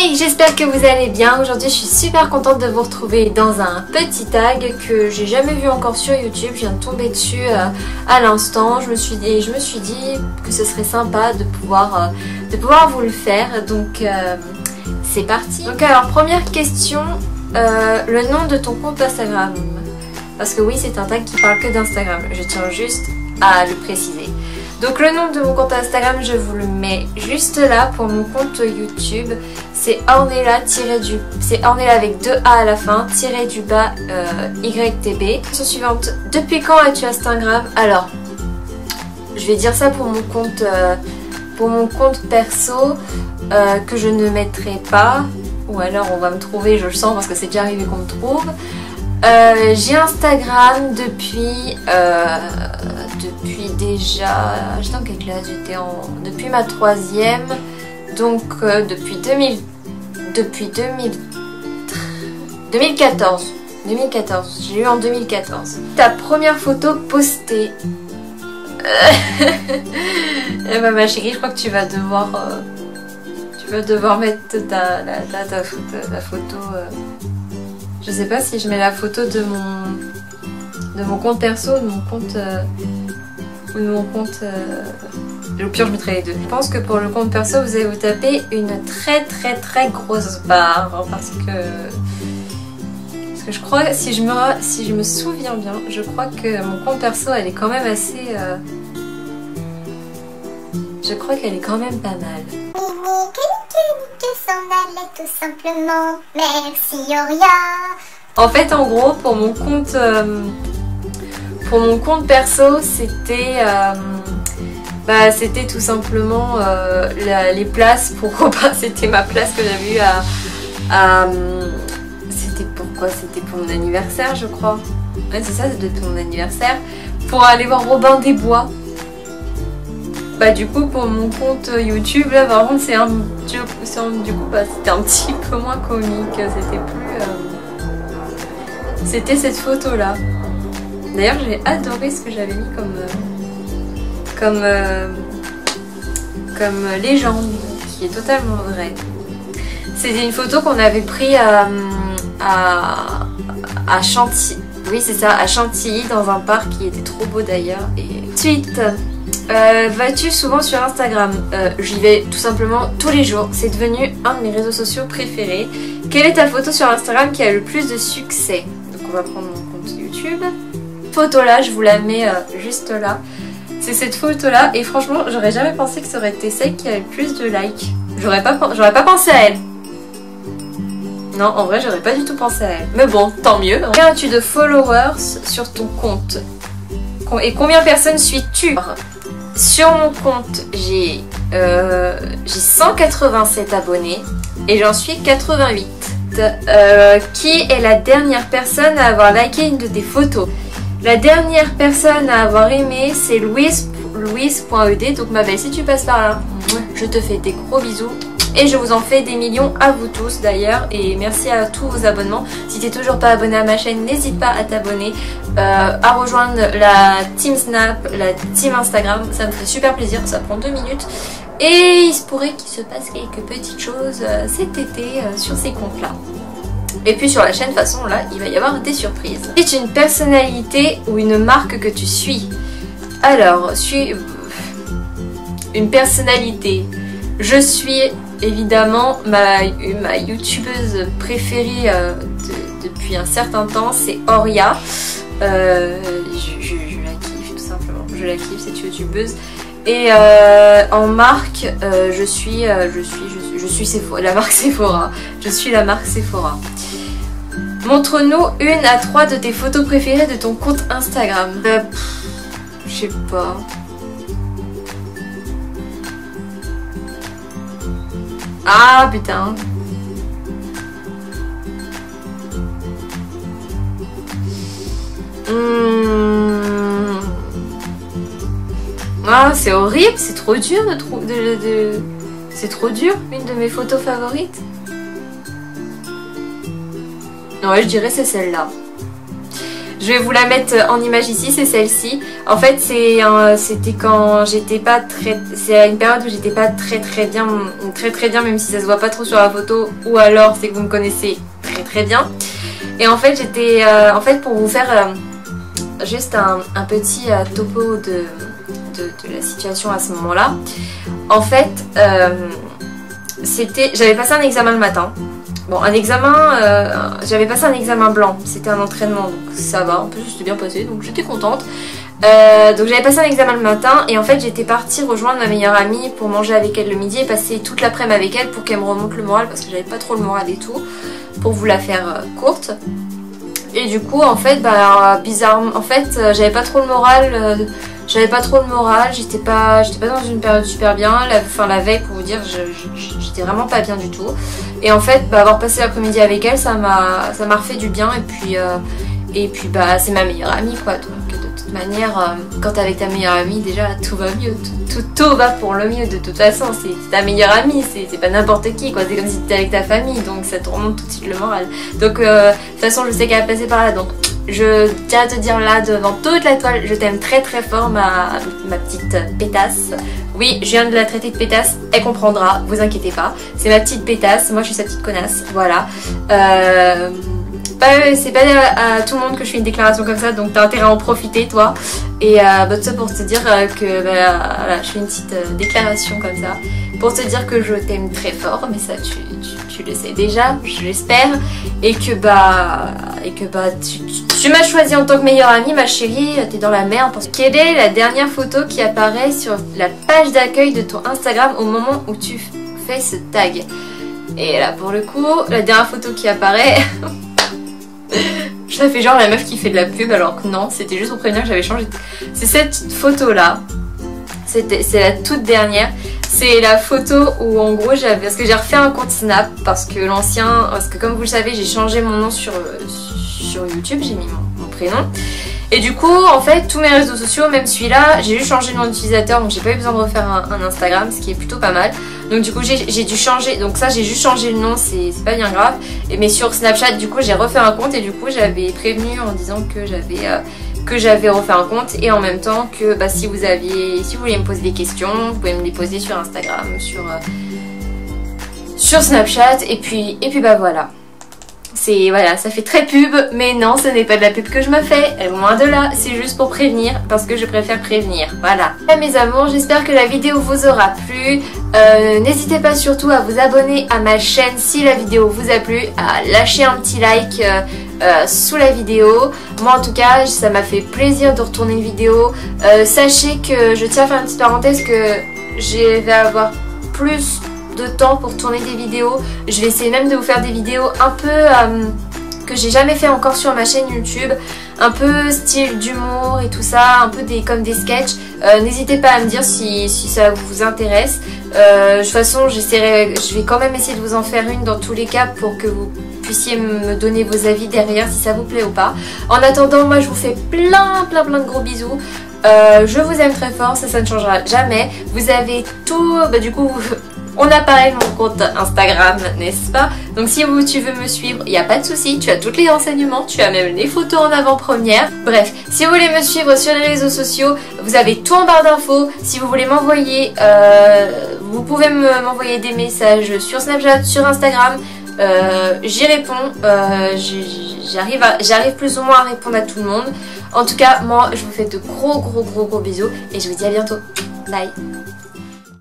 Hey, j'espère que vous allez bien. Aujourd'hui je suis super contente de vous retrouver dans un petit tag que j'ai jamais vu encore sur YouTube. Je viens de tomber dessus à l'instant. Je me suis dit que ce serait sympa de pouvoir vous le faire. Donc c'est parti. Donc alors première question, le nom de ton compte Instagram. Parce que oui, c'est un tag qui parle que d'Instagram. Je tiens juste à le préciser. Donc le nom de mon compte Instagram, je vous le mets juste là. Pour mon compte YouTube, c'est Ornella avec 2 A à la fin, tiré du bas YTB. Question suivante, depuis quand as-tu Instagram? Alors, je vais dire ça pour mon compte perso, que je ne mettrai pas. Ou alors on va me trouver, je le sens parce que c'est déjà arrivé qu'on me trouve. J'ai Instagram depuis déjà, j'étais en quelle classe? Depuis ma 3e, donc depuis 2014. 2014, j'ai eu en 2014. Ta première photo postée. Eh ben, ma chérie, je crois que tu vas devoir mettre ta photo. Je sais pas si je mets la photo de mon compte perso ou de mon compte au pire je mettrai les deux. Je pense que pour le compte perso vous allez vous taper une très grosse barre parce que je crois, si je me souviens bien, je crois que mon compte perso elle est quand même assez je crois qu'elle est quand même pas mal. S'en allait tout simplement. Merci Auria. En fait, en gros, pour mon compte perso, c'était tout simplement les places pour repas. C'était ma place que j'avais eue c'était pourquoi? C'était pour mon anniversaire, je crois. Ouais, c'est ça, c'était pour mon anniversaire. Pour aller voir Robin des Bois. Bah du coup pour mon compte YouTube là par contre c'était un petit peu moins comique, c'était cette photo là. D'ailleurs j'ai adoré ce que j'avais mis comme légende qui est totalement vrai. C'était une photo qu'on avait pris à Chantilly. Oui c'est ça, à Chantilly dans un parc qui était trop beau d'ailleurs. Et ensuite vas-tu souvent sur Instagram? J'y vais tout simplement tous les jours. C'est devenu un de mes réseaux sociaux préférés. Quelle est ta photo sur Instagram qui a le plus de succès? Donc on va prendre mon compte YouTube. Photo là, je vous la mets juste là. C'est cette photo là et franchement j'aurais jamais pensé que ça aurait été celle qui a le plus de likes. J'aurais pas pensé à elle. Non, en vrai j'aurais pas du tout pensé à elle. Mais bon, tant mieux. Combien as-tu de followers sur ton compte? Et combien de personnes suis-tu? Sur mon compte, j'ai 187 abonnés et j'en suis 88. Qui est la dernière personne à avoir liké une de tes photos? La dernière personne à avoir aimé, c'est Louise.ed. Donc ma belle, si tu passes par là, je te fais des gros bisous. Et je vous en fais des millions à vous tous d'ailleurs. Et merci à tous vos abonnements. Si tu n'es toujours pas abonné à ma chaîne, n'hésite pas à t'abonner, à rejoindre la Team Snap, la Team Instagram. Ça me fait super plaisir, ça prend 2 minutes. Et il se pourrait qu'il se passe quelques petites choses cet été sur ces comptes-là. Et puis sur la chaîne, de toute façon, là, il va y avoir des surprises. C'est une personnalité ou une marque que tu suis? Alors, une personnalité. Je suis évidemment ma youtubeuse préférée depuis un certain temps, c'est Auria. Je la kiffe tout simplement, je la kiffe cette youtubeuse. Et en marque, je suis Sephora, la marque Sephora. Je suis la marque Sephora. Montre-nous 1 à 3 de tes photos préférées de ton compte Instagram. Je sais pas. Ah putain. Ah c'est horrible, c'est trop dur de trouver c'est trop dur, une de mes photos favorites. Ouais, je dirais c'est celle-là. Je vais vous la mettre en image ici, c'est celle-ci. En fait c'était quand j'étais pas très... C'est une période où j'étais pas très bien, même si ça se voit pas trop sur la photo, ou alors c'est que vous me connaissez très bien. Et en fait j'étais... en fait pour vous faire juste un petit topo de la situation à ce moment-là. En fait j'avais passé un examen le matin. Bon, un examen, j'avais passé un examen blanc, c'était un entraînement, donc ça va, en plus c'était bien passé, donc j'étais contente. Donc j'avais passé un examen le matin et en fait j'étais partie rejoindre ma meilleure amie pour manger avec elle le midi et passer toute l'après-midi avec elle pour qu'elle me remonte le moral parce que j'avais pas trop le moral et tout, pour vous la faire courte. Et du coup en fait, bah bizarrement, en fait j'avais pas trop le moral... j'étais pas dans une période super bien, la veille pour vous dire, j'étais vraiment pas bien du tout. Et en fait, bah, avoir passé l'après-midi avec elle, ça m'a refait du bien et puis bah c'est ma meilleure amie quoi, donc de toute manière, quand t'es avec ta meilleure amie, déjà tout va mieux, tout va pour le mieux de toute façon, c'est ta meilleure amie, c'est pas n'importe qui quoi, c'est comme si t'étais avec ta famille, donc ça te remonte tout de suite le moral. Donc de toute façon je sais qu'elle a passé par là, donc je tiens à te dire là devant toute la toile, je t'aime très fort ma petite pétasse. Oui, je viens de la traiter de pétasse, elle comprendra, vous inquiétez pas. C'est ma petite pétasse, moi je suis sa petite connasse, voilà. C'est pas à tout le monde que je fais une déclaration comme ça, donc t'as intérêt à en profiter toi. Et tout ça pour te dire que voilà, je fais une petite déclaration comme ça. Pour te dire que je t'aime très fort, mais ça tu le sais déjà, je l'espère. Et que tu m'as choisi en tant que meilleure amie, ma chérie, t'es dans la merde. Quelle est la dernière photo qui apparaît sur la page d'accueil de ton Instagram au moment où tu fais ce tag? Et là pour le coup, la dernière photo qui apparaît... Ça fait genre la meuf qui fait de la pub alors que non, c'était juste pour prévenir que j'avais changé. C'est cette photo là, c'est la toute dernière. C'est la photo où en gros j'avais, parce que j'ai refait un compte Snap parce que l'ancien, parce que comme vous le savez j'ai changé mon nom sur YouTube, j'ai mis mon prénom. Et du coup en fait tous mes réseaux sociaux, même celui-là, j'ai juste changé le nom d'utilisateur, donc j'ai pas eu besoin de refaire un Instagram, ce qui est plutôt pas mal. Donc du coup j'ai dû changer, donc ça j'ai juste changé le nom, c'est pas bien grave. Mais sur Snapchat du coup j'ai refait un compte et du coup j'avais prévenu en disant que j'avais refait un compte, et en même temps que bah, si vous voulez me poser des questions, vous pouvez me les poser sur Instagram, sur Snapchat, et puis bah voilà. Voilà, ça fait très pub, mais non, ce n'est pas de la pub que je me fais, loin de là, c'est juste pour prévenir, parce que je préfère prévenir, voilà. Mes amours, j'espère que la vidéo vous aura plu, n'hésitez pas surtout à vous abonner à ma chaîne si la vidéo vous a plu, à lâcher un petit like sous la vidéo. Moi en tout cas, ça m'a fait plaisir de retourner une vidéo. Sachez que je tiens à faire une petite parenthèse que je vais avoir plus de temps pour tourner des vidéos. Je vais essayer même de vous faire des vidéos un peu que j'ai jamais fait encore sur ma chaîne YouTube, un peu style d'humour et tout ça, un peu comme des sketchs. N'hésitez pas à me dire si ça vous intéresse. De toute façon je vais quand même essayer de vous en faire une dans tous les cas pour que vous puissiez me donner vos avis derrière si ça vous plaît ou pas. En attendant, moi je vous fais plein de gros bisous. Je vous aime très fort, ça ne changera jamais. Vous avez tout, bah du coup on apparaît mon compte Instagram, n'est-ce pas? Donc si tu veux me suivre, il n'y a pas de souci, tu as tous les renseignements, tu as même les photos en avant-première. Bref, si vous voulez me suivre sur les réseaux sociaux, vous avez tout en barre d'infos. Si vous voulez m'envoyer, vous pouvez m'envoyer des messages sur Snapchat, sur Instagram. J'y réponds, j'arrive plus ou moins à répondre à tout le monde. En tout cas, moi je vous fais de gros bisous et je vous dis à bientôt. Bye.